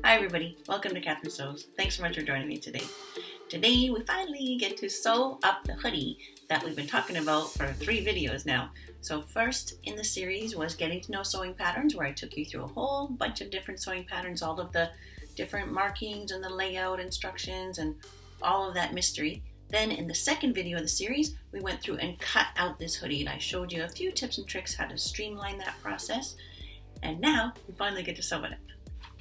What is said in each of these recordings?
Hi everybody, welcome to Catherine Sews. Thanks so much for joining me today. Today we finally get to sew up the hoodie that we've been talking about for 3 videos now. So first in the series was getting to know sewing patterns, where I took you through a whole bunch of different sewing patterns, all of the different markings and the layout instructions and all of that mystery. Then in the second video of the series, we went through and cut out this hoodie, and I showed you a few tips and tricks how to streamline that process. And now we finally get to sew it up.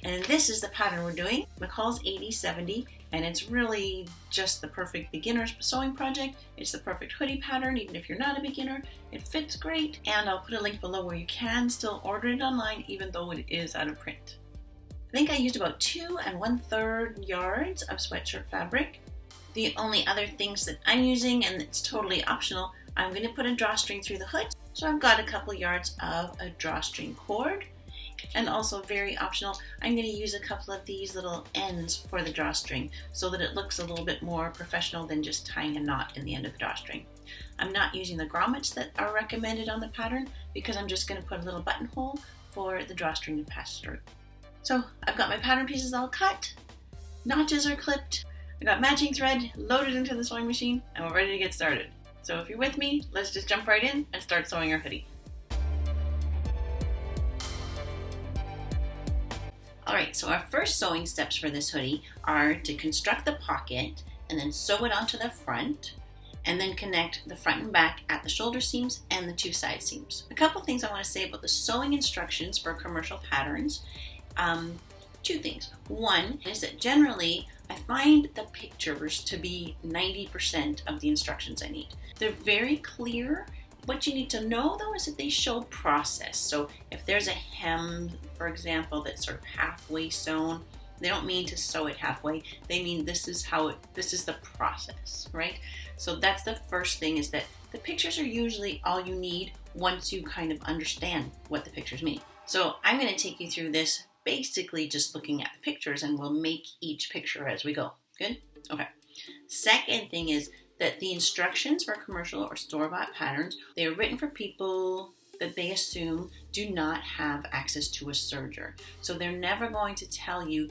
And this is the pattern we're doing, McCalls 8070, and it's really just the perfect beginner sewing project. It's the perfect hoodie pattern, even if you're not a beginner. It fits great, and I'll put a link below where you can still order it online, even though it is out of print. I think I used about 2 1/3 yards of sweatshirt fabric. The only other things that I'm using, and it's totally optional, I'm going to put a drawstring through the hood. So I've got a couple yards of a drawstring cord. And also very optional, I'm going to use a couple of these little ends for the drawstring so that it looks a little bit more professional than just tying a knot in the end of the drawstring. I'm not using the grommets that are recommended on the pattern because I'm just going to put a little buttonhole for the drawstring to pass through. So I've got my pattern pieces all cut, notches are clipped, I got matching thread loaded into the sewing machine, and we're ready to get started. So if you're with me, let's just jump right in and start sewing our hoodie. Alright, so our first sewing steps for this hoodie are to construct the pocket and then sew it onto the front and then connect the front and back at the shoulder seams and the 2 side seams. A couple things I want to say about the sewing instructions for commercial patterns. 2 things. One is that generally I find the pictures to be 90% of the instructions I need. They're very clear. What you need to know though is that they show process. So if there's a hem, for example, that's sort of halfway sewn, they don't mean to sew it halfway. They mean this is the process, right? So that's the first thing, is that the pictures are usually all you need once you kind of understand what the pictures mean. So I'm going to take you through this basically just looking at the pictures, and we'll make each picture as we go. Good? Okay. Second thing is that the instructions for commercial or store-bought patterns, they are written for people that they assume do not have access to a serger. So they're never going to tell you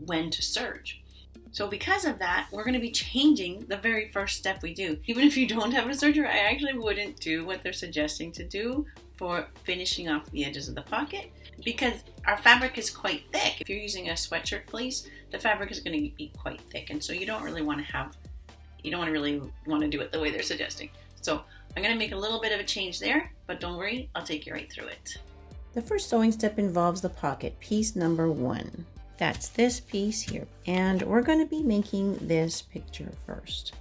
when to serge. So because of that, we're going to be changing the very first step we do. Even if you don't have a serger, I actually wouldn't do what they're suggesting to do for finishing off the edges of the pocket, because our fabric is quite thick. If you're using a sweatshirt fleece, the fabric is going to be quite thick, and so you don't really want to do it the way they're suggesting. So I'm going to make a little bit of a change there, but don't worry, I'll take you right through it. The first sewing step involves the pocket, piece number 1. That's this piece here. And we're going to be making this picture first.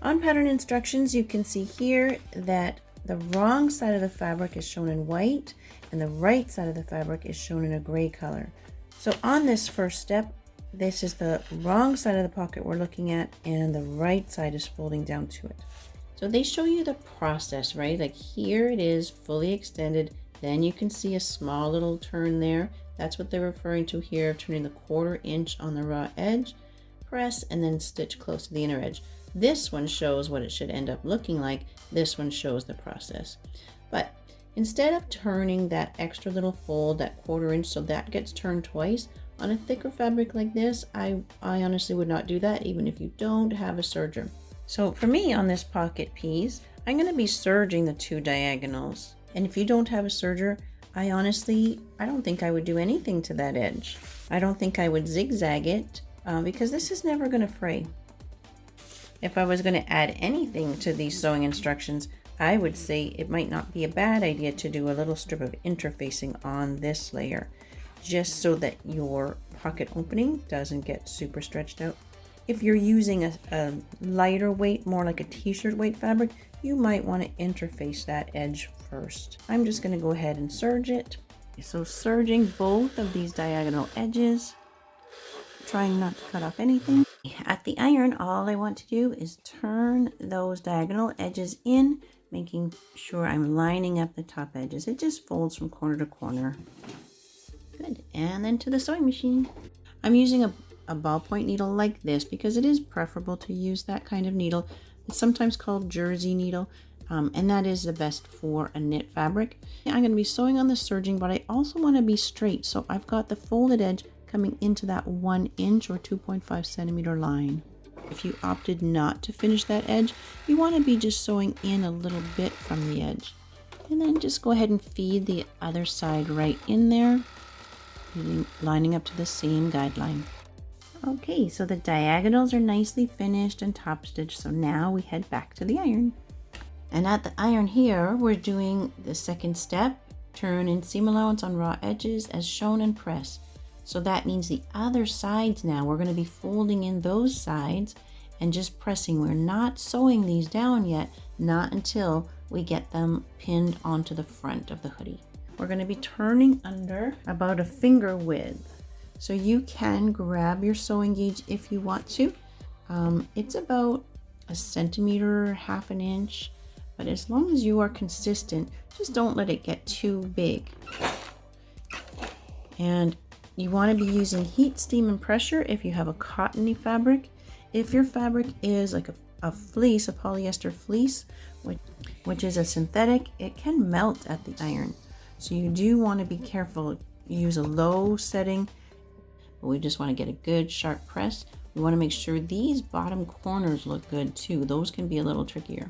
On pattern instructions, you can see here that the wrong side of the fabric is shown in white and the right side of the fabric is shown in a gray color. So on this first step, this is the wrong side of the pocket we're looking at, and the right side is folding down to it. So they show you the process, right? Like here it is fully extended. Then you can see a small little turn there. That's what they're referring to here, turning the 1/4 inch on the raw edge, press, and then stitch close to the inner edge. This one shows what it should end up looking like. This one shows the process. But instead of turning that extra little fold, that 1/4 inch, so that gets turned twice, on a thicker fabric like this, I honestly would not do that, even if you don't have a serger. So for me on this pocket piece, I'm going to be serging the 2 diagonals. And if you don't have a serger, I don't think I would do anything to that edge. I don't think I would zigzag it because this is never going to fray. If I was going to add anything to these sewing instructions, I would say it might not be a bad idea to do a little strip of interfacing on this layer, just so that your pocket opening doesn't get super stretched out. If you're using a lighter weight, more like a t-shirt weight fabric, you might want to interface that edge first. I'm just going to go ahead and serge it. So serging both of these diagonal edges, trying not to cut off anything. At the iron, all I want to do is turn those diagonal edges in, making sure I'm lining up the top edges. It just folds from corner to corner. Good. And then to the sewing machine. I'm using a ballpoint needle like this because it is preferable to use that kind of needle. It's sometimes called jersey needle, and that is the best for a knit fabric. I'm going to be sewing on the serging, but I also want to be straight, so I've got the folded edge coming into that 1 inch or 2.5 centimeter line. If you opted not to finish that edge, you want to be just sewing in a little bit from the edge. And then just go ahead and feed the other side right in there, lining up to the same guideline. Okay, so the diagonals are nicely finished and top stitched, so now we head back to the iron. And at the iron here, we're doing the second step, turn in seam allowance on raw edges as shown and press. So that means the other sides now, we're going to be folding in those sides and just pressing. We're not sewing these down yet, not until we get them pinned onto the front of the hoodie. We're going to be turning under about a finger width. So you can grab your sewing gauge if you want to. It's about a centimeter, half an inch, but as long as you are consistent, just don't let it get too big. And you want to be using heat, steam, and pressure if you have a cottony fabric. If your fabric is like a fleece, a polyester fleece, which is a synthetic, it can melt at the iron. So you do want to be careful. Use a low setting, but we just want to get a good sharp press. We want to make sure these bottom corners look good too. Those can be a little trickier.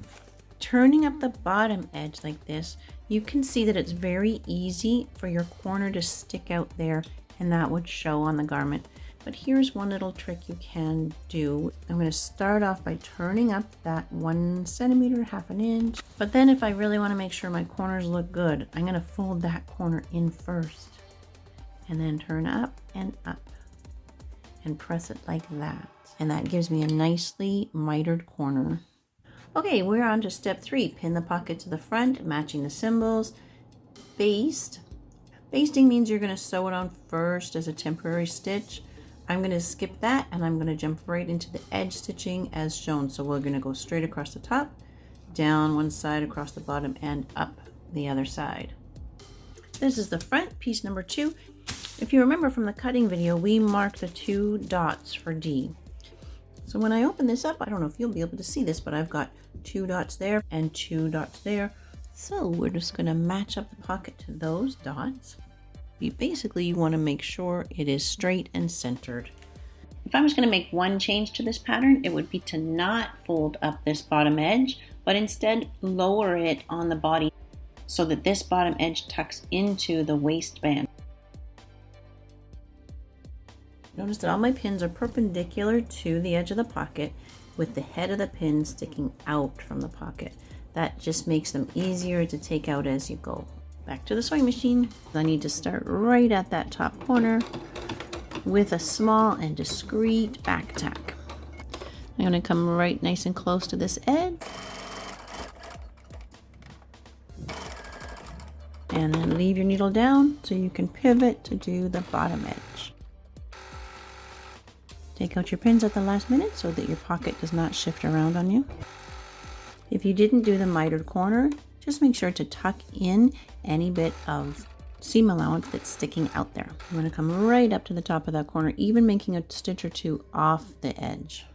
Turning up the bottom edge like this, you can see that it's very easy for your corner to stick out there, and that would show on the garment. But here's one little trick you can do. I'm going to start off by turning up that 1 centimeter, half an inch. But then if I really want to make sure my corners look good, I'm going to fold that corner in first and then turn up and press it like that. And that gives me a nicely mitered corner. Okay, we're on to step 3. Pin the pocket to the front, matching the symbols. Baste. Basting means you're going to sew it on first as a temporary stitch. I'm going to skip that and I'm going to jump right into the edge stitching as shown. So we're going to go straight across the top, down one side, across the bottom, and up the other side. This is the front, piece number 2. If you remember from the cutting video, we marked the 2 dots for D. So when I open this up, I don't know if you'll be able to see this, but I've got 2 dots there and 2 dots there. So we're just going to match up the pocket to those dots. Basically, you want to make sure it is straight and centered. If I was going to make one change to this pattern, it would be to not fold up this bottom edge, but instead lower it on the body so that this bottom edge tucks into the waistband. Notice that all my pins are perpendicular to the edge of the pocket with the head of the pin sticking out from the pocket. That just makes them easier to take out as you go. Back to the sewing machine. I need to start right at that top corner with a small and discreet back tack. I'm going to come right nice and close to this edge. And then leave your needle down so you can pivot to do the bottom edge. Take out your pins at the last minute so that your pocket does not shift around on you. If you didn't do the mitered corner, just make sure to tuck in any bit of seam allowance that's sticking out there. I'm going to come right up to the top of that corner, even making a stitch or 2 off the edge.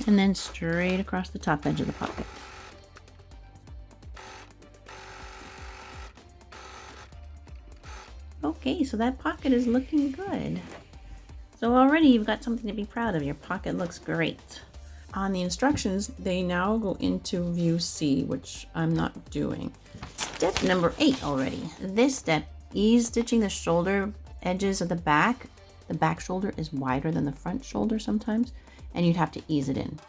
And then straight across the top edge of the pocket. Okay, so that pocket is looking good. So already you've got something to be proud of. Your pocket looks great. On the instructions, they now go into view C, which I'm not doing. Step number 8 already. This step, ease stitching the shoulder edges of the back. The back shoulder is wider than the front shoulder sometimes, and you'd have to ease it in.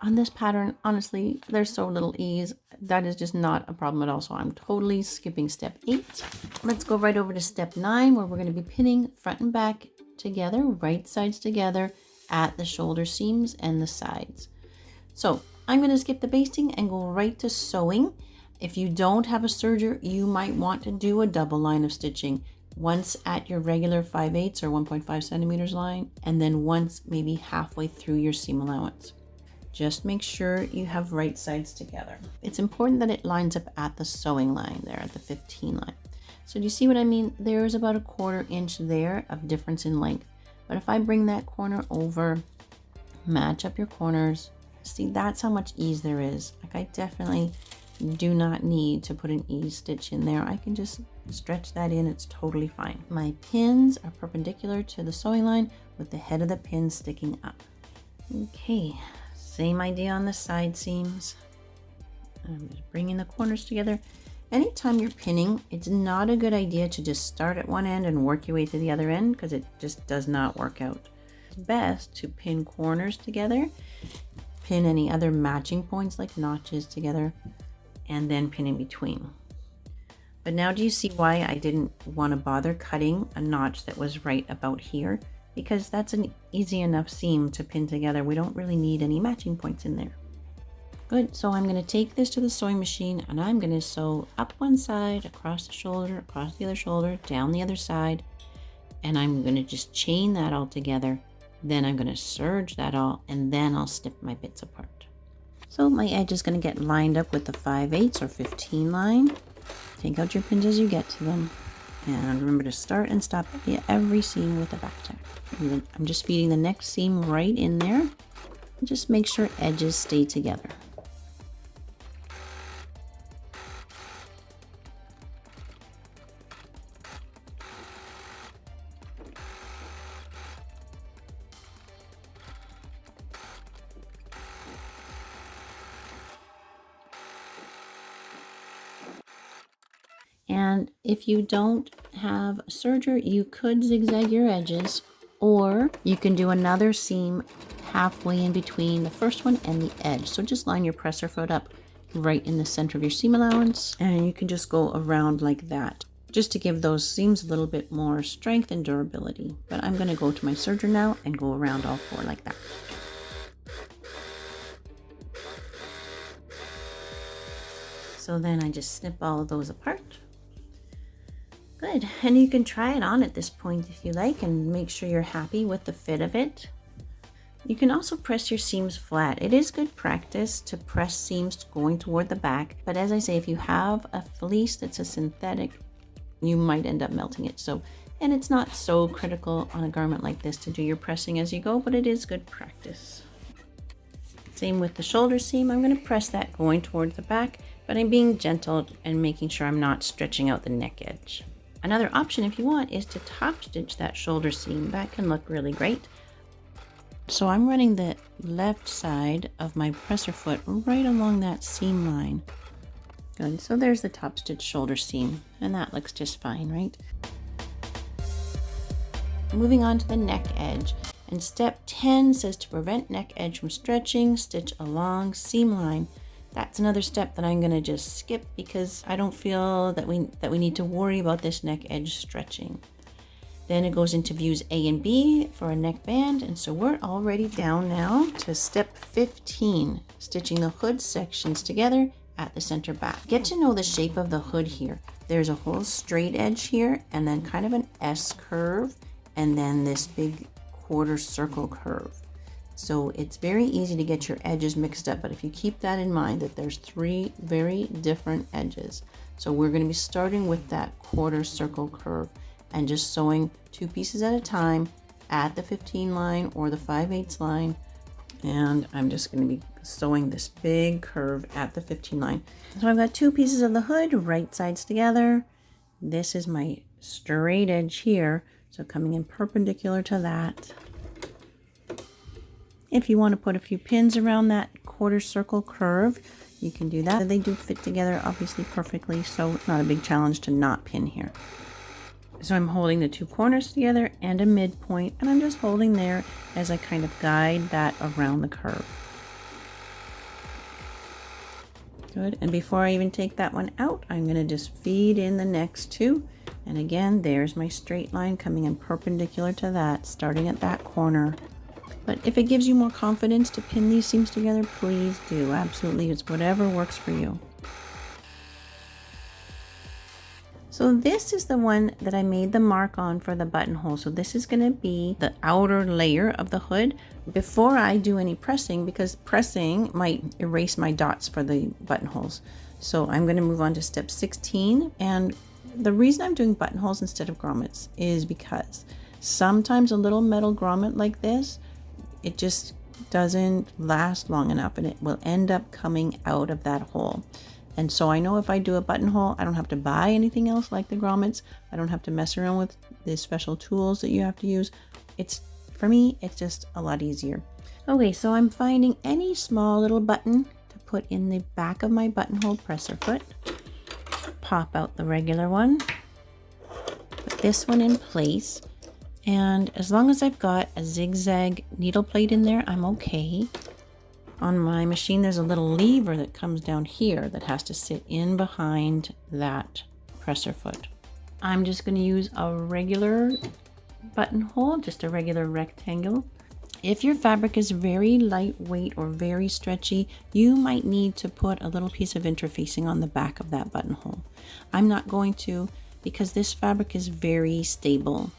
On this pattern, honestly, there's so little ease. That is just not a problem at all, so I'm totally skipping step 8. Let's go right over to step 9, where we're going to be pinning front and back together, right sides together, at the shoulder seams and the sides. So I'm going to skip the basting and go right to sewing. If you don't have a serger, you might want to do a double line of stitching. Once at your regular 5/8 or 1.5 centimeters line, and then once maybe halfway through your seam allowance. Just make sure you have right sides together. It's important that it lines up at the sewing line there, at the 15 line. So do you see what I mean? There's about a 1/4 inch there of difference in length. But if I bring that corner over, match up your corners, see, that's how much ease there is. Like, I definitely do not need to put an ease stitch in there. I can just stretch that in, it's totally fine. My pins are perpendicular to the sewing line with the head of the pin sticking up. Okay, same idea on the side seams. I'm just bringing the corners together. Anytime you're pinning, it's not a good idea to just start at one end and work your way to the other end, because it just does not work out. It's best to pin corners together, pin any other matching points like notches together, and then pin in between. But now do you see why I didn't want to bother cutting a notch that was right about here? Because that's an easy enough seam to pin together. We don't really need any matching points in there. Good, so I'm going to take this to the sewing machine and I'm going to sew up one side, across the shoulder, across the other shoulder, down the other side, and I'm going to just chain that all together. Then I'm going to serge that all, and then I'll snip my bits apart. So my edge is going to get lined up with the 5/8 or 15 line. Take out your pins as you get to them, and remember to start and stop every seam with a back tack. I'm just feeding the next seam right in there. Just make sure edges stay together. And if you don't have a serger, you could zigzag your edges, or you can do another seam halfway in between the first one and the edge. So just line your presser foot up right in the center of your seam allowance, and you can just go around like that, just to give those seams a little bit more strength and durability. But I'm going to go to my serger now and go around all four like that. So then I just snip all of those apart. Good, and you can try it on at this point if you like and make sure you're happy with the fit of it. You can also press your seams flat. It is good practice to press seams going toward the back, but as I say, if you have a fleece that's a synthetic, you might end up melting it. And it's not so critical on a garment like this to do your pressing as you go, but it is good practice. Same with the shoulder seam. I'm going to press that going towards the back, but I'm being gentle and making sure I'm not stretching out the neck edge. Another option, if you want, is to top stitch that shoulder seam. That can look really great. So I'm running the left side of my presser foot right along that seam line. Good, so there's the top stitch shoulder seam, and that looks just fine, right? Moving on to the neck edge, and step 10 says to prevent neck edge from stretching, stitch along seam line. That's another step that I'm going to just skip because I don't feel that we need to worry about this neck edge stretching. Then it goes into views A and B for a neck band, and so we're already down now to step 15, stitching the hood sections together at the center back. Get to know the shape of the hood here. There's a whole straight edge here, and then kind of an S curve, and then this big quarter circle curve. So it's very easy to get your edges mixed up, but if you keep that in mind that there's 3 very different edges. So we're going to be starting with that quarter circle curve and just sewing 2 pieces at a time at the 15 line or the 5/8 line. And I'm just going to be sewing this big curve at the 15 line. So I've got 2 pieces of the hood, right sides together. This is my straight edge here, so coming in perpendicular to that. If you want to put a few pins around that quarter circle curve, you can do that. They do fit together obviously perfectly, so it's not a big challenge to not pin here. So I'm holding the 2 corners together and a midpoint, and I'm just holding there as I kind of guide that around the curve. Good, and before I even take that one out, I'm going to just feed in the next 2. And again, there's my straight line coming in perpendicular to that, starting at that corner. But if it gives you more confidence to pin these seams together, please do. Absolutely, it's whatever works for you. So this is the one that I made the mark on for the buttonhole. So this is going to be the outer layer of the hood before I do any pressing, because pressing might erase my dots for the buttonholes. So I'm going to move on to step 16. And the reason I'm doing buttonholes instead of grommets is because sometimes a little metal grommet like this, it just doesn't last long enough and it will end up coming out of that hole. And so I know if I do a buttonhole, I don't have to buy anything else like the grommets. I don't have to mess around with the special tools that you have to use. For me, it's just a lot easier. Okay, so I'm finding any small little button to put in the back of my buttonhole presser foot. Pop out the regular one. Put this one in place. And as long as I've got a zigzag needle plate in there, I'm okay. On my machine, there's a little lever that comes down here that has to sit in behind that presser foot. I'm just going to use a regular buttonhole, just a regular rectangle. If your fabric is very lightweight or very stretchy, you might need to put a little piece of interfacing on the back of that buttonhole. I'm not going to, because this fabric is very stable.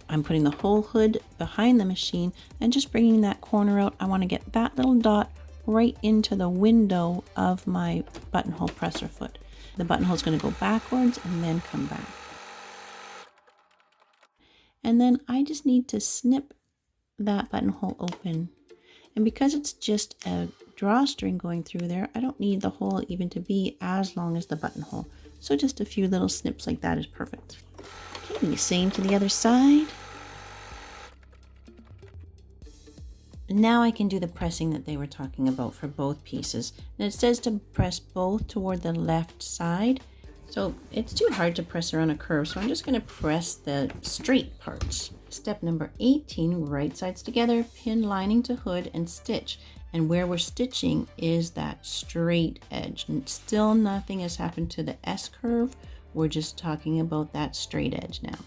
I'm putting the whole hood behind the machine and just bringing that corner out. I want to get that little dot right into the window of my buttonhole presser foot. The buttonhole is going to go backwards and then come back. And then I just need to snip that buttonhole open. And because it's just a drawstring going through there, I don't need the hole even to be as long as the buttonhole. So just a few little snips like that is perfect. Okay, same to the other side. Now I can do the pressing that they were talking about for both pieces. And it says to press both toward the left side. So it's too hard to press around a curve, so I'm just going to press the straight parts. Step number 18, right sides together, pin lining to hood and stitch. And where we're stitching is that straight edge. And still nothing has happened to the S curve. We're just talking about that straight edge now.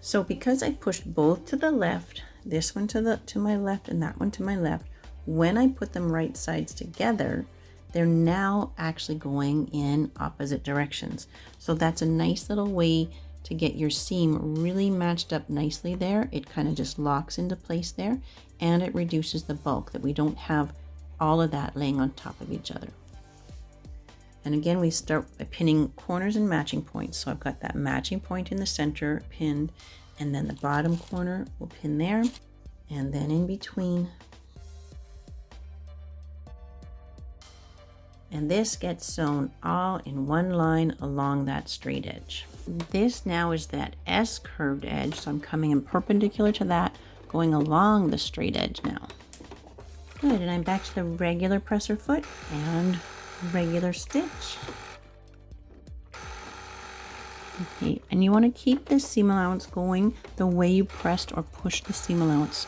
So because I pushed both to the left, this one to my left and that one to my left, when I put them right sides together, they're now actually going in opposite directions. So that's a nice little way to get your seam really matched up nicely there. It kind of just locks into place there, and it reduces the bulk, that we don't have all of that laying on top of each other. And again, we start by pinning corners and matching points. So I've got that matching point in the center pinned, and then the bottom corner will pin there, and then in between. And this gets sewn all in one line along that straight edge. This now is that S curved edge, so I'm coming in perpendicular to that, going along the straight edge now. Good, and I'm back to the regular presser foot and regular stitch. Okay, and you want to keep this seam allowance going the way you pressed or pushed the seam allowance.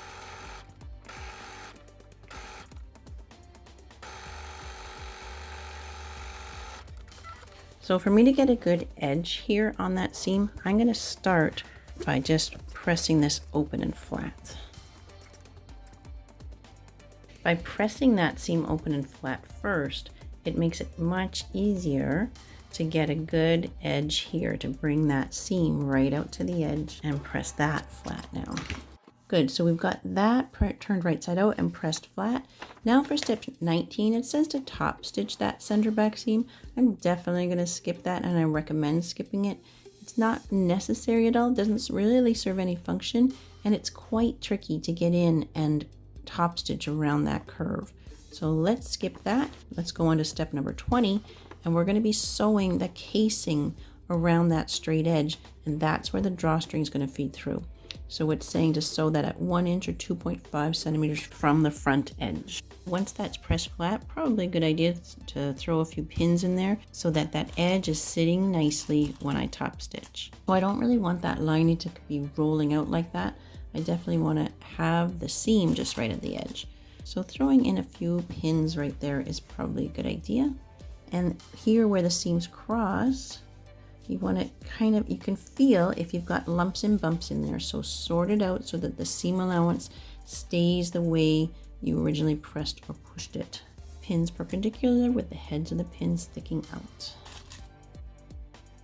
So for me to get a good edge here on that seam, I'm going to start by just pressing this open and flat. By pressing that seam open and flat first, it makes it much easier to get a good edge here, to bring that seam right out to the edge and press that flat now. Good, so we've got that turned right side out and pressed flat. Now for step 19, it says to top stitch that center back seam. I'm definitely going to skip that, and I recommend skipping it. It's not necessary at all, it doesn't really serve any function, and it's quite tricky to get in and top stitch around that curve. So let's skip that. Let's go on to step number 20, and we're going to be sewing the casing around that straight edge, and that's where the drawstring is going to feed through. So it's saying to sew that at 1 inch or 2.5 centimeters from the front edge. Once that's pressed flat, probably a good idea to throw a few pins in there so that that edge is sitting nicely when I top stitch. So I don't really want that lining to be rolling out like that. I definitely want to have the seam just right at the edge. So throwing in a few pins right there is probably a good idea. And here where the seams cross, you want to you can feel if you've got lumps and bumps in there. So sort it out so that the seam allowance stays the way you originally pressed or pushed it. Pins perpendicular with the heads of the pins sticking out.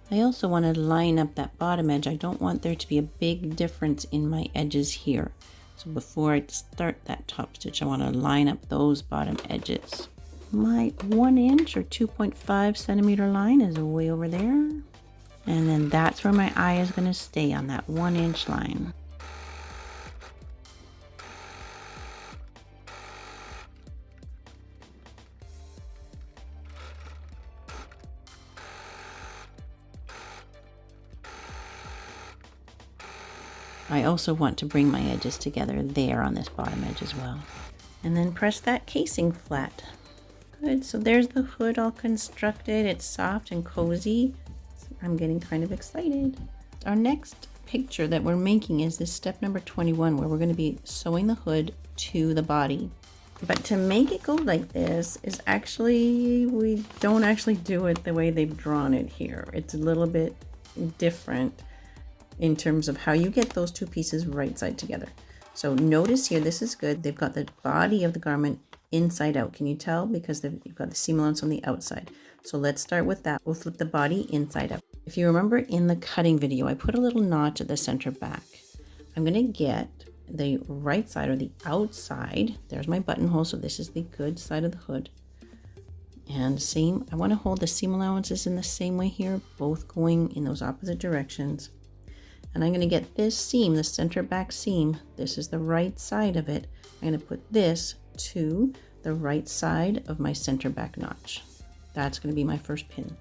I also want to line up that bottom edge. I don't want there to be a big difference in my edges here. So before I start that top stitch, I want to line up those bottom edges. My 1 inch or 2.5 centimeter line is way over there. And then that's where my eye is going to stay, on that 1 inch line. I also want to bring my edges together there on this bottom edge as well. And then press that casing flat. Good, so there's the hood all constructed. It's soft and cozy. I'm getting kind of excited. Our next picture that we're making is this step number 21, where we're going to be sewing the hood to the body. But to make it go like this is actually, we don't actually do it the way they've drawn it here. It's a little bit different in terms of how you get those two pieces right side together. So notice here, this is good. They've got the body of the garment inside out. Can you tell? Because you've got the seam allowance on the outside. So let's start with that. We'll flip the body inside out. If you remember in the cutting video, I put a little notch at the center back. I'm going to get the right side or the outside. There's my buttonhole. So this is the good side of the hood. And same, I want to hold the seam allowances in the same way here, both going in those opposite directions. And I'm going to get this seam, the center back seam. This is the right side of it. I'm going to put this to the right side of my center back notch. That's going to be my first pin.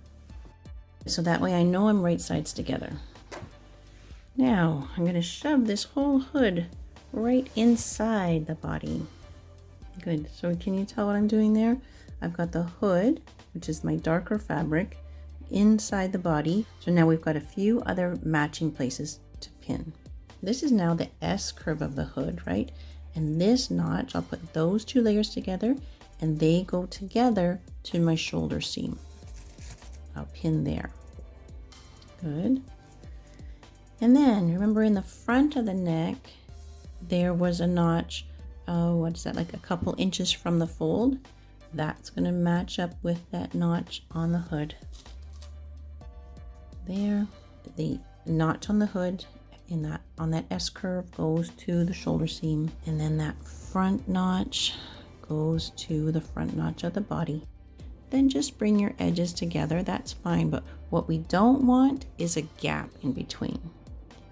So that way I know I'm right sides together. Now I'm going to shove this whole hood right inside the body. Good. So can you tell what I'm doing there? I've got the hood, which is my darker fabric, inside the body. So now we've got a few other matching places to pin. This is now the S curve of the hood, right? And this notch, I'll put those two layers together and they go together to my shoulder seam. I'll pin there. Good. And then remember in the front of the neck, there was a notch, what is that, like a couple inches from the fold? That's going to match up with that notch on the hood. There, the notch on the hood on that S curve goes to the shoulder seam, and then that front notch goes to the front notch of the body. Then just bring your edges together, that's fine, but what we don't want is a gap in between.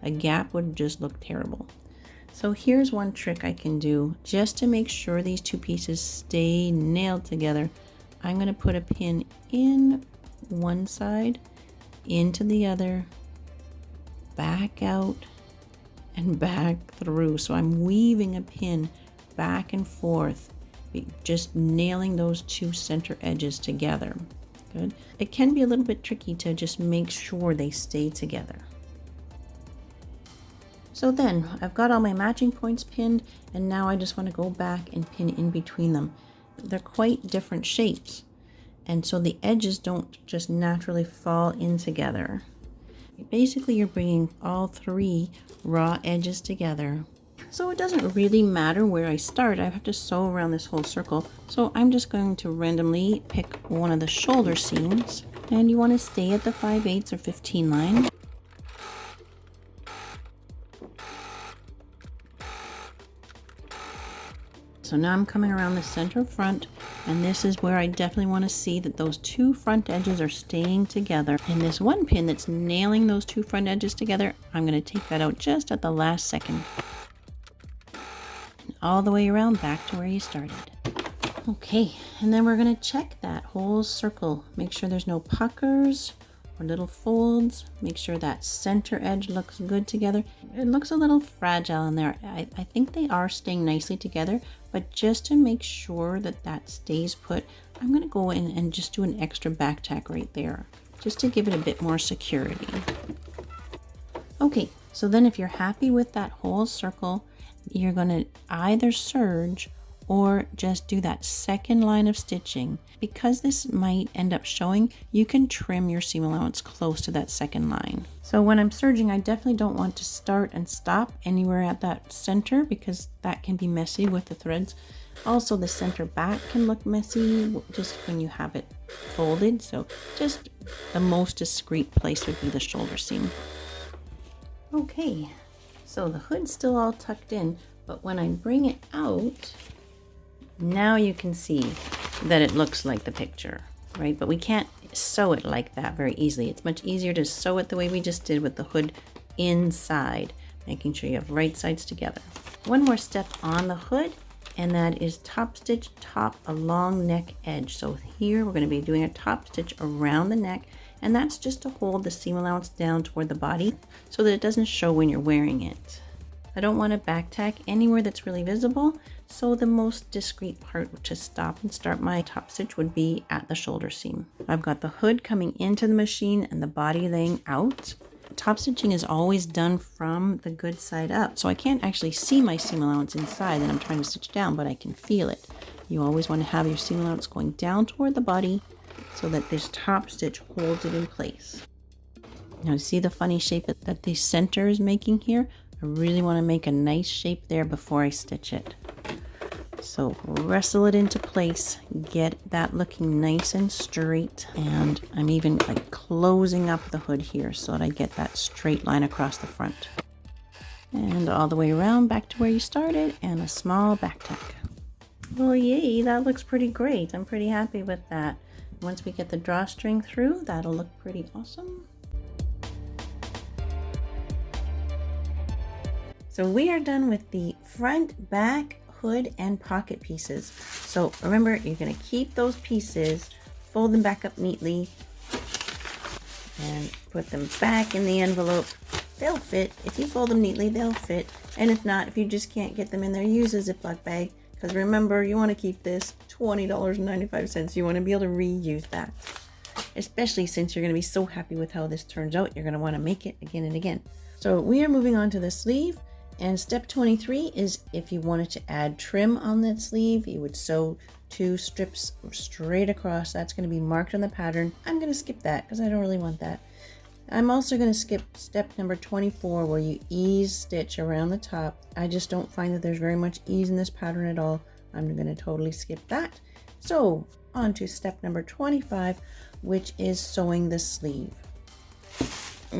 A gap would just look terrible. So here's one trick I can do just to make sure these two pieces stay nailed together. I'm going to put a pin in one side, into the other, back out, and back through. So I'm weaving a pin back and forth, just nailing those two center edges together. Good. It can be a little bit tricky to just make sure they stay together. So then I've got all my matching points pinned, and now I just want to go back and pin in between them. They're quite different shapes, and so the edges don't just naturally fall in together. Basically, you're bringing all three raw edges together. So it doesn't really matter where I start. I have to sew around this whole circle. So I'm just going to randomly pick one of the shoulder seams, and you want to stay at the 5/8 or 15 line. So now I'm coming around the center front, and this is where I definitely want to see that those two front edges are staying together. And this one pin that's nailing those two front edges together, I'm going to take that out just at the last second. And all the way around back to where you started. Okay, and then we're going to check that whole circle. Make sure there's no puckers or little folds. Make sure that center edge looks good together. It looks a little fragile in there. I think they are staying nicely together, but just to make sure that that stays put, I'm going to go in and just do an extra back tack right there, just to give it a bit more security. Okay, so then if you're happy with that whole circle, you're going to either serge or just do that second line of stitching. Because this might end up showing, you can trim your seam allowance close to that second line. So when I'm serging, I definitely don't want to start and stop anywhere at that center, because that can be messy with the threads. Also, the center back can look messy just when you have it folded. So just the most discreet place would be the shoulder seam. Okay, so the hood's still all tucked in, but when I bring it out, now you can see that it looks like the picture, right? But we can't sew it like that very easily. It's much easier to sew it the way we just did with the hood inside, making sure you have right sides together. One more step on the hood, and that is top stitch top along neck edge. So here we're going to be doing a top stitch around the neck, and that's just to hold the seam allowance down toward the body so that it doesn't show when you're wearing it. I don't want to back tack anywhere that's really visible, so the most discreet part to stop and start my top stitch would be at the shoulder seam. I've got the hood coming into the machine and the body laying out. Top stitching is always done from the good side up, so I can't actually see my seam allowance inside that I'm trying to stitch down, but I can feel it. You always want to have your seam allowance going down toward the body so that this top stitch holds it in place. Now see the funny shape that the center is making here? I really want to make a nice shape there before I stitch it. So wrestle it into place, get that looking nice and straight, and I'm even like closing up the hood here so that I get that straight line across the front. And all the way around back to where you started, and a small back tack. Well, yay, that looks pretty great. I'm pretty happy with that. Once we get the drawstring through, that'll look pretty awesome. So we are done with the front, back, hood, and pocket pieces. So remember, you're going to keep those pieces, fold them back up neatly, and put them back in the envelope. They'll fit. If you fold them neatly, they'll fit. And if not, if you just can't get them in there, use a Ziploc bag. Because remember, you want to keep this $20.95. You want to be able to reuse that. Especially since you're going to be so happy with how this turns out, you're going to want to make it again and again. So we are moving on to the sleeve. And step 23 is if you wanted to add trim on that sleeve, you would sew 2 strips straight across. That's going to be marked on the pattern. I'm going to skip that because I don't really want that. I'm also going to skip step number 24 where you ease stitch around the top. I just don't find that there's very much ease in this pattern at all. I'm going to totally skip that. So on to step number 25, which is sewing the sleeve.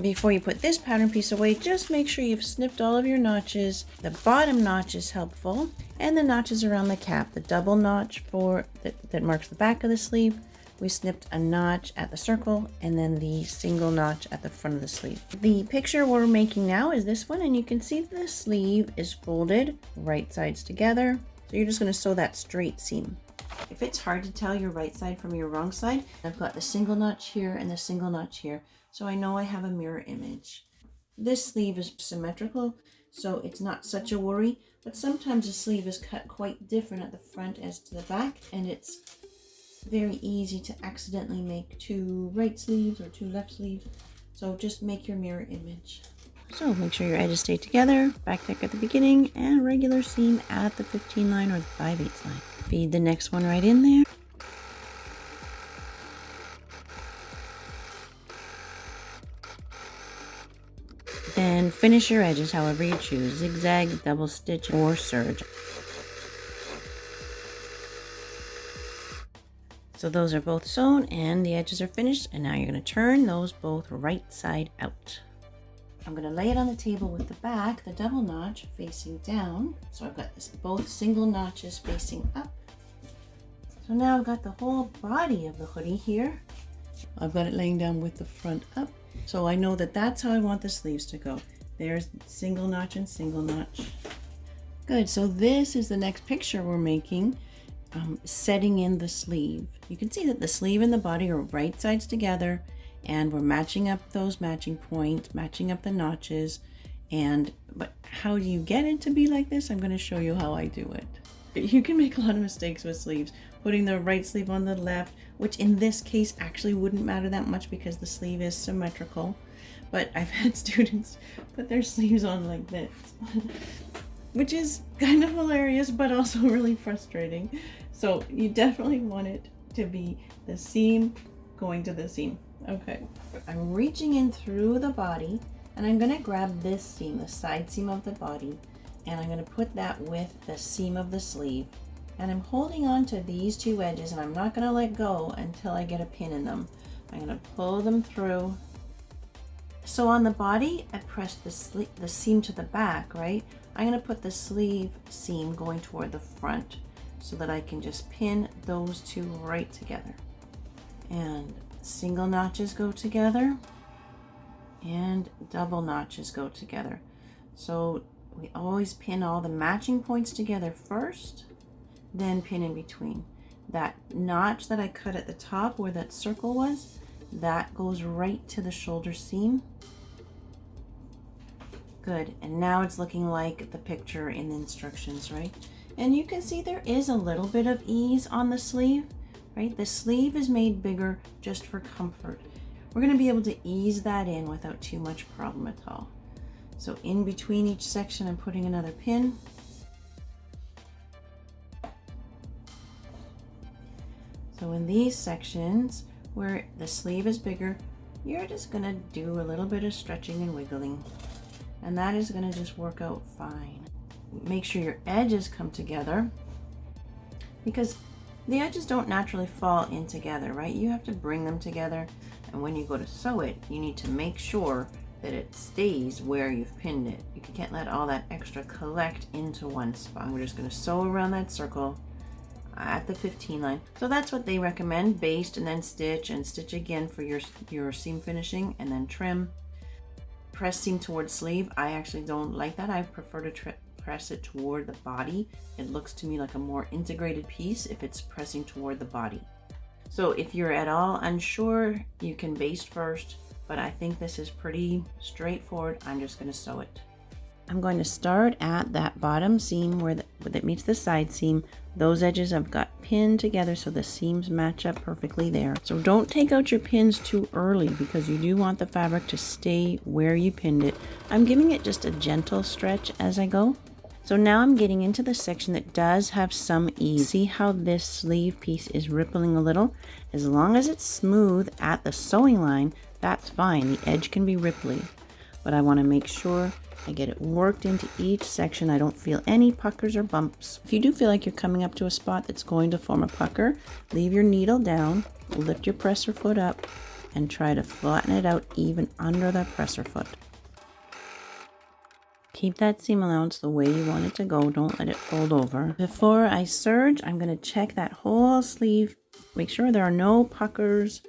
Before you put this pattern piece away, just make sure you've snipped all of your notches. The bottom notch is helpful, and the notches around the cap. The double notch for that marks the back of the sleeve. We snipped a notch at the circle, and then the single notch at the front of the sleeve. The picture we're making now is this one, and you can see the sleeve is folded right sides together. So you're just going to sew that straight seam. If it's hard to tell your right side from your wrong side, I've got the single notch here and the single notch here. So I know I have a mirror image. This sleeve is symmetrical, so it's not such a worry, but sometimes the sleeve is cut quite different at the front as to the back, and it's very easy to accidentally make 2 right sleeves or 2 left sleeves. So just make your mirror image. So make sure your edges stay together, back tack at the beginning, and regular seam at the 15 line or the 5/8 line. Feed the next one right in there. Then finish your edges however you choose, zigzag, double stitch, or serge. So those are both sewn and the edges are finished, and now you're going to turn those both right side out. I'm going to lay it on the table with the back, the double notch facing down. So I've got both single notches facing up. So now I've got the whole body of the hoodie here. I've got it laying down with the front up. So I know that that's how I want the sleeves to go. There's single notch and single notch. Good, so this is the next picture we're making, setting in the sleeve. You can see that the sleeve and the body are right sides together, and we're matching up those matching points, matching up the notches. But how do you get it to be like this? I'm going to show you how I do it. You can make a lot of mistakes with sleeves. Putting the right sleeve on the left, which in this case actually wouldn't matter that much because the sleeve is symmetrical. But I've had students put their sleeves on like this, which is kind of hilarious, but also really frustrating. So you definitely want it to be the seam going to the seam. Okay, I'm reaching in through the body, and I'm going to grab this seam, the side seam of the body, and I'm going to put that with the seam of the sleeve. And I'm holding on to these 2 edges, and I'm not going to let go until I get a pin in them. I'm going to pull them through. So on the body, I pressed the seam to the back, right? I'm going to put the sleeve seam going toward the front so that I can just pin those 2 right together. And single notches go together, and double notches go together. So we always pin all the matching points together first, then pin in between. That notch that I cut at the top where that circle was, that goes right to the shoulder seam. Good, and now it's looking like the picture in the instructions, right? And you can see there is a little bit of ease on the sleeve, right? The sleeve is made bigger just for comfort. We're gonna be able to ease that in without too much problem at all. So in between each section, I'm putting another pin. So in these sections where the sleeve is bigger, you're just gonna do a little bit of stretching and wiggling, and that is gonna just work out fine. Make sure your edges come together, because the edges don't naturally fall in together, right? You have to bring them together, and when you go to sew it, you need to make sure that it stays where you've pinned it. You can't let all that extra collect into one spot. We're just gonna sew around that circle at the 15 line. So that's what they recommend: baste and then stitch, and stitch again for your seam finishing, and then trim. Press seam towards sleeve. I actually don't like that. I prefer to press it toward the body. It looks to me like a more integrated piece if it's pressing toward the body. So if you're at all unsure, you can baste first, but I think this is pretty straightforward. I'm just going to sew it. I'm going to start at that bottom seam where that meets the side seam. Those edges I've got pinned together so the seams match up perfectly there. So don't take out your pins too early, because you do want the fabric to stay where you pinned it. I'm giving it just a gentle stretch as I go. So now I'm getting into the section that does have some ease. See how this sleeve piece is rippling a little? As long as it's smooth at the sewing line, that's fine. The edge can be ripply, but I want to make sure I get it worked into each section. I don't feel any puckers or bumps. If you do feel like you're coming up to a spot that's going to form a pucker, leave your needle down, lift your presser foot up, and try to flatten it out even under that presser foot. Keep that seam allowance the way you want it to go. Don't let it fold over. Before I serge, I'm going to check that whole sleeve. Make sure there are no puckers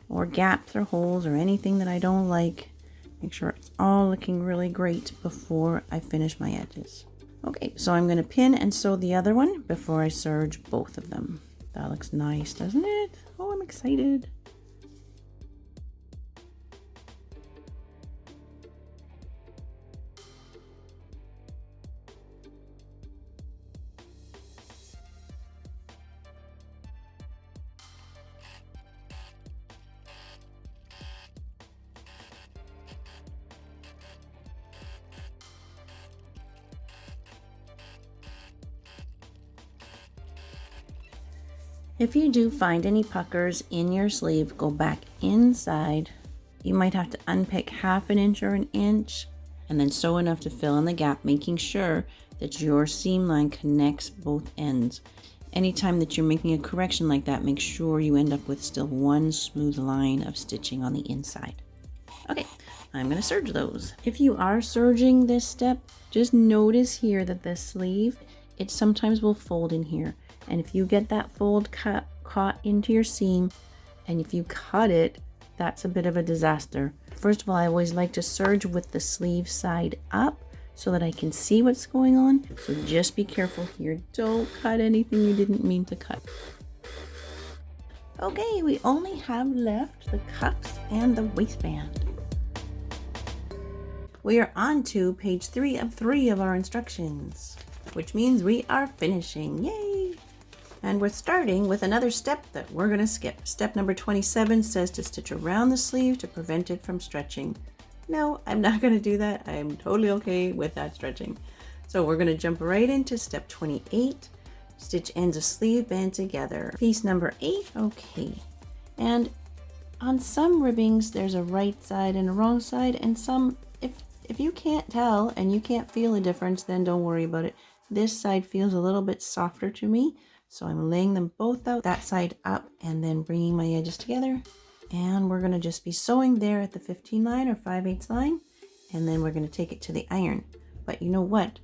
or gaps or holes or anything that I don't like. Make sure it's all looking really great before I finish my edges. Okay, so I'm going to pin and sew the other one before I serge both of them. That looks nice, doesn't it? Oh, I'm excited. If you do find any puckers in your sleeve, go back inside. You might have to unpick 1/2 inch or 1 inch and then sew enough to fill in the gap, making sure that your seam line connects both ends. Anytime that you're making a correction like that, make sure you end up with still one smooth line of stitching on the inside. Okay, I'm going to serge those. If you are serging this step, just notice here that the sleeve, it sometimes will fold in here. And if you get that fold caught into your seam, and if you cut it, that's a bit of a disaster. First of all, I always like to serge with the sleeve side up so that I can see what's going on. So just be careful here. Don't cut anything you didn't mean to cut. Okay, we only have left the cuffs and the waistband. We are on to page 3 of 3 of our instructions, which means we are finishing. Yay! And we're starting with another step that we're going to skip. Step number 27 says to stitch around the sleeve to prevent it from stretching. No, I'm not going to do that. I'm totally okay with that stretching. So we're going to jump right into step 28. Stitch ends of sleeve band together. Piece number 8. Okay. And on some ribbings, there's a right side and a wrong side, and some, if you can't tell and you can't feel a difference, then don't worry about it. This side feels a little bit softer to me. So I'm laying them both out, that side up, and then bringing my edges together. And we're going to just be sewing there at the 15 line or 5/8 line. And then we're going to take it to the iron. But you know what?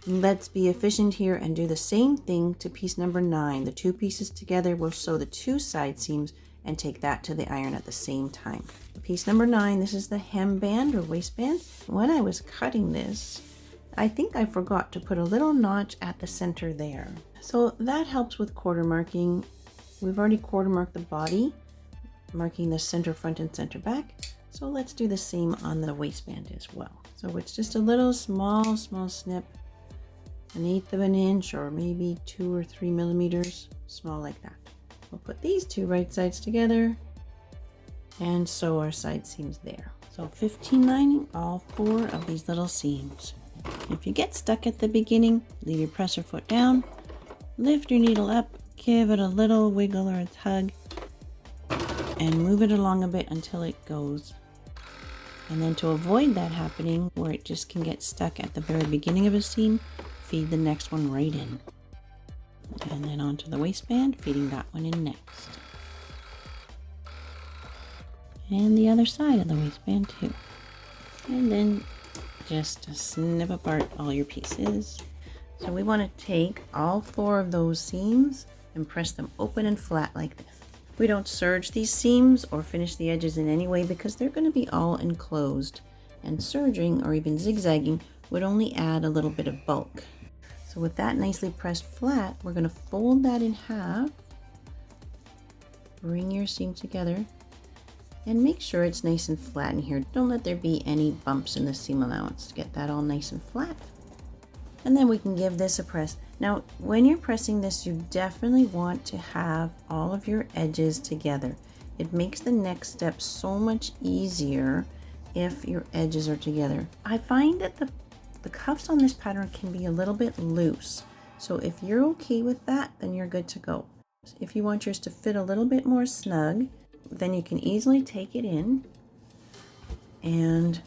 Let's be efficient here and do the same thing to piece number 9. The 2 pieces together, we'll sew the 2 side seams and take that to the iron at the same time. Piece number 9, this is the hem band or waistband. When I was cutting this, I think I forgot to put a little notch at the center there. So that helps with quarter marking. We've already quarter marked the body, marking the center front and center back. So let's do the same on the waistband as well. So it's just a little small snip, 1/8 of an inch or maybe 2 or 3 millimeters, small like that. We'll put these two right sides together and sew our side seams there. So 15 lining all 4 of these little seams. If you get stuck at the beginning, leave your presser foot down, lift your needle up, give it a little wiggle or a tug, and move it along a bit until it goes. And then to avoid that happening, where it just can get stuck at the very beginning of a seam, feed the next one right in. And then onto the waistband, feeding that one in next. And the other side of the waistband too. And then just snip apart all your pieces. So we want to take all 4 of those seams and press them open and flat like this. We don't serge these seams or finish the edges in any way because they're going to be all enclosed, and serging or even zigzagging would only add a little bit of bulk. So with that nicely pressed flat, we're going to fold that in half, bring your seam together, and make sure it's nice and flat in here. Don't let there be any bumps in the seam allowance. Get that all nice and flat. And then we can give this a press. Now, when you're pressing this, you definitely want to have all of your edges together. It makes the next step so much easier if your edges are together. I find that the cuffs on this pattern can be a little bit loose. So if you're okay with that, then you're good to go. If you want yours to fit a little bit more snug, then you can easily take it in, and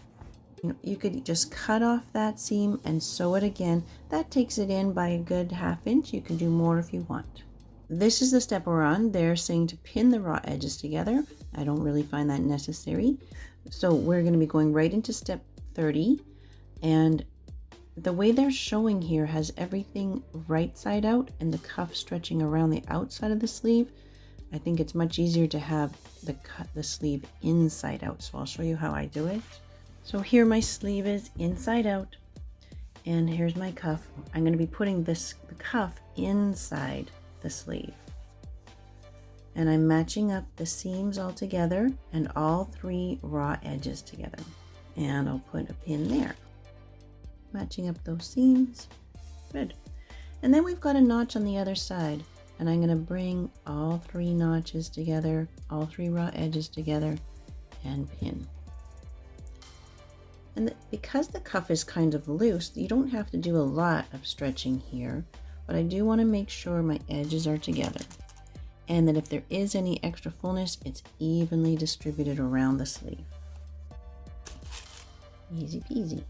you could just cut off that seam and sew it again. That takes it in by a good 1/2 inch. You can do more if you want. This is the step we're on. They're saying to pin the raw edges together. I don't really find that necessary. So we're going to be going right into step 30, and the way they're showing here has everything right side out and the cuff stretching around the outside of the sleeve. I think it's much easier to have the sleeve inside out. So I'll show you how I do it. So here my sleeve is inside out, and here's my cuff. I'm going to be putting the cuff inside the sleeve. And I'm matching up the seams all together and all 3 raw edges together. And I'll put a pin there. Matching up those seams. Good. And then we've got a notch on the other side. And I'm going to bring all 3 notches together, all 3 raw edges together, and pin. And because the cuff is kind of loose, you don't have to do a lot of stretching here, but I do want to make sure my edges are together, and that if there is any extra fullness, it's evenly distributed around the sleeve. Easy peasy.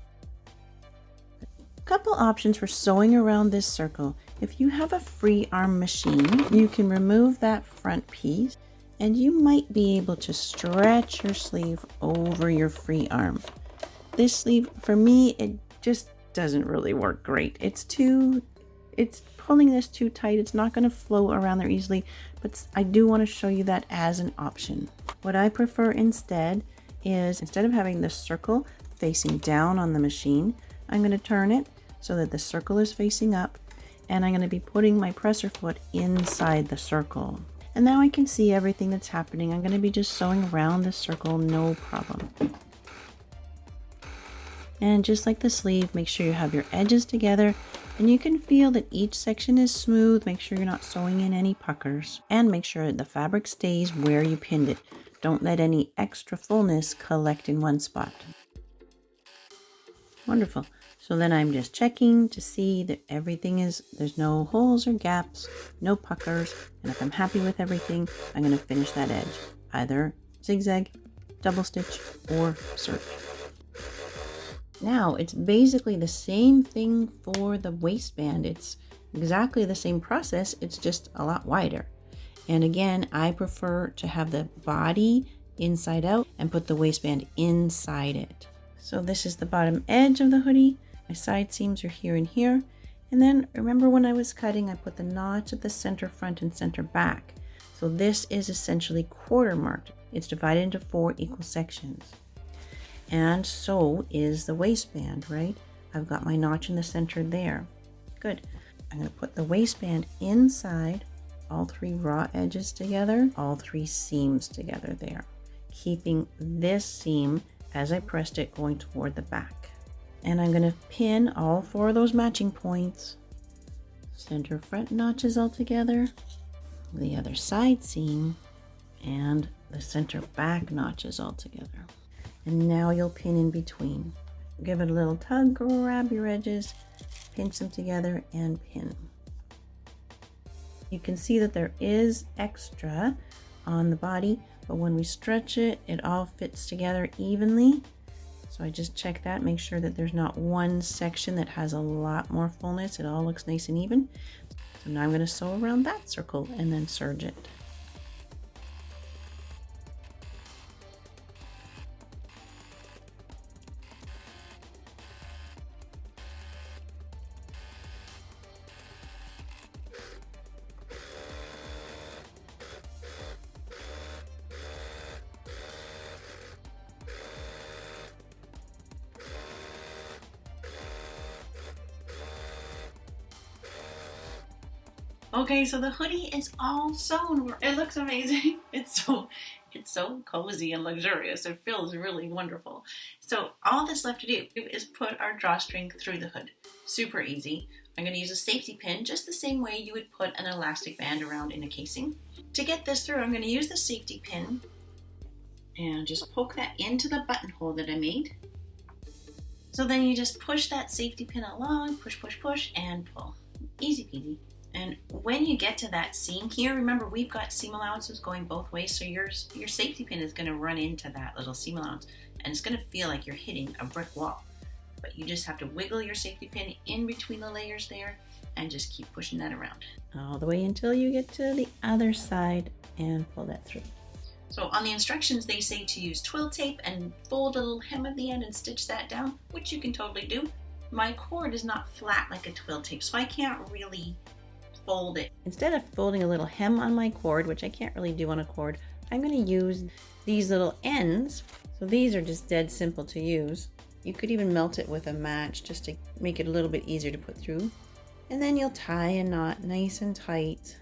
Couple options for sewing around this circle. If you have a free arm machine, you can remove that front piece and you might be able to stretch your sleeve over your free arm. This sleeve, for me, it just doesn't really work great. It's pulling this too tight. It's not going to flow around there easily, but I do want to show you that as an option. What I prefer instead is, instead of having the circle facing down on the machine, I'm going to turn it so that the circle is facing up, and I'm going to be putting my presser foot inside the circle. And now I can see everything that's happening. I'm going to be just sewing around the circle, no problem. And just like the sleeve, make sure you have your edges together, and you can feel that each section is smooth. Make sure you're not sewing in any puckers, and make sure the fabric stays where you pinned it. Don't let any extra fullness collect in one spot. Wonderful. So then I'm just checking to see that there's no holes or gaps, no puckers, and if I'm happy with everything, I'm going to finish that edge, either zigzag, double stitch, or serge. Now it's basically the same thing for the waistband. It's exactly the same process, it's just a lot wider. And again, I prefer to have the body inside out and put the waistband inside it. So this is the bottom edge of the hoodie. My side seams are here and here. And then remember when I was cutting, I put the notch at the center front and center back. So this is essentially quarter marked. It's divided into 4 equal sections. And so is the waistband, right? I've got my notch in the center there. Good. I'm going to put the waistband inside, all 3 raw edges together, all 3 seams together there, keeping this seam as I pressed it going toward the back. And I'm going to pin all 4 of those matching points. Center front notches all together, the other side seam, and the center back notches all together. And now you'll pin in between. Give it a little tug, grab your edges, pinch them together, and pin. You can see that there is extra on the body, but when we stretch it, it all fits together evenly. So I just check that, make sure that there's not one section that has a lot more fullness. It all looks nice and even. So now I'm going to sew around that circle and then serge it. Okay, so the hoodie is all sewn. It looks amazing. It's so cozy and luxurious. It feels really wonderful. So all that's left to do is put our drawstring through the hood. Super easy. I'm going to use a safety pin just the same way you would put an elastic band around in a casing. To get this through, I'm going to use the safety pin and just poke that into the buttonhole that I made. So then you just push that safety pin along, push, push, push, and pull. Easy peasy. And when you get to that seam here, remember we've got seam allowances going both ways, so your safety pin is going to run into that little seam allowance and it's going to feel like you're hitting a brick wall. But you just have to wiggle your safety pin in between the layers there and just keep pushing that around. All the way until you get to the other side and pull that through. So on the instructions they say to use twill tape and fold a little hem at the end and stitch that down, which you can totally do. My cord is not flat like a twill tape, so I can't really fold it. Instead of folding a little hem on my cord, which I can't really do on a cord, I'm going to use these little ends. So these are just dead simple to use. You could even melt it with a match just to make it a little bit easier to put through. And then you'll tie a knot nice and tight.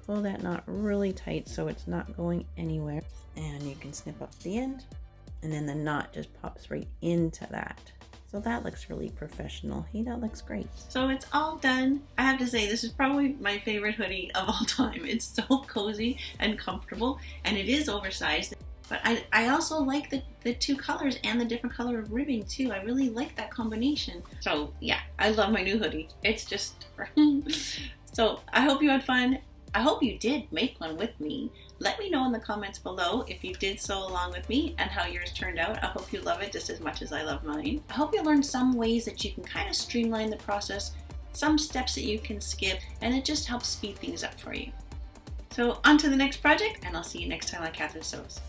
Pull that knot really tight so it's not going anywhere. And you can snip up the end. And then the knot just pops right into that. So that looks really professional. Hey, that looks great. So it's all done. I have to say, this is probably my favorite hoodie of all time. It's so cozy and comfortable, and it is oversized. But I also like the 2 colors and the different color of ribbing too. I really like that combination. So yeah, I love my new hoodie. It's just, so I hope you had fun. I hope you did make one with me. Let me know in the comments below if you did sew along with me and how yours turned out. I hope you love it just as much as I love mine. I hope you learned some ways that you can kind of streamline the process, some steps that you can skip, and it just helps speed things up for you. So on to the next project, and I'll see you next time on Catherine Sews.